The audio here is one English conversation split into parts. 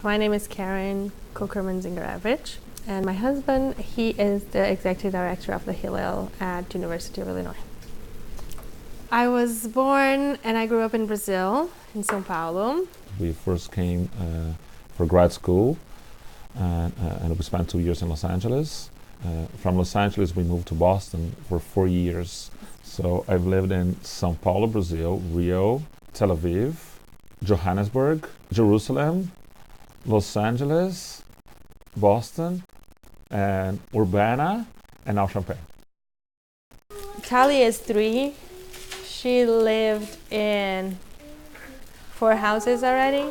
My name is Karin and my husband, he is the executive director of the Hillel at University of Illinois. I was born and I grew up in Brazil, in São Paulo. We first came for grad school and we spent 2 years in Los Angeles. From Los Angeles we moved to Boston for 4 years. So I've lived in São Paulo, Brazil, Rio, Tel Aviv, Johannesburg, Jerusalem, Los Angeles, Boston, and Urbana, and now Champaign. Kali is 3. She lived in 4 houses already.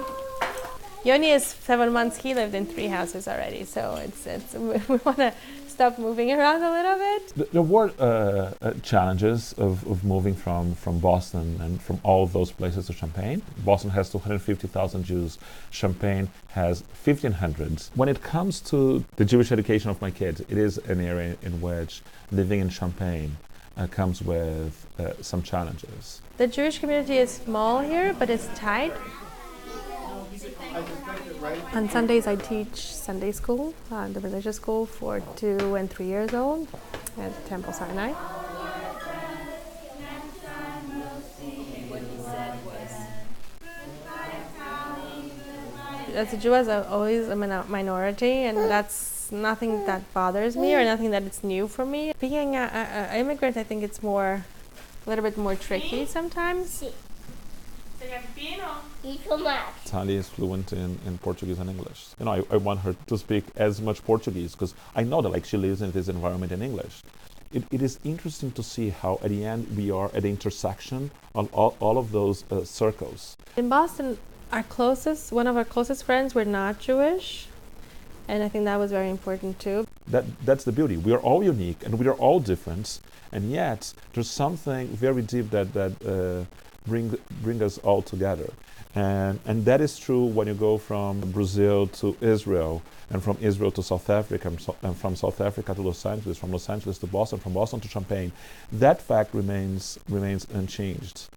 Yoni is 7 months. He lived in 3 houses already. So it's we want to stop moving around a little bit. There were challenges of moving from Boston and from all those places to Champaign. Boston has 250,000 Jews. Champaign has 1,500. When it comes to the Jewish education of my kids, it is an area in which living in Champaign comes with some challenges. The Jewish community is small here, but it's tight. On Sundays, I teach Sunday school, the religious school for 2 and 3 years old at Temple Sinai. As a Jew, as always, I'm a minority, and that's nothing that bothers me or nothing that is new for me. Being an immigrant, I think it's a little bit more tricky sometimes. Tali is fluent in Portuguese and English. I want her to speak as much Portuguese because I know that she lives in this environment in English. It is interesting to see how at the end we are at the intersection of all of those circles. In Boston, one of our closest friends were not Jewish, and I think that was very important too. That's the beauty. We are all unique and we are all different, and yet there's something very deep that bring us all together. And that is true when you go from Brazil to Israel, and from Israel to South Africa, and from South Africa to Los Angeles, from Los Angeles to Boston, from Boston to Champaign. That fact remains unchanged.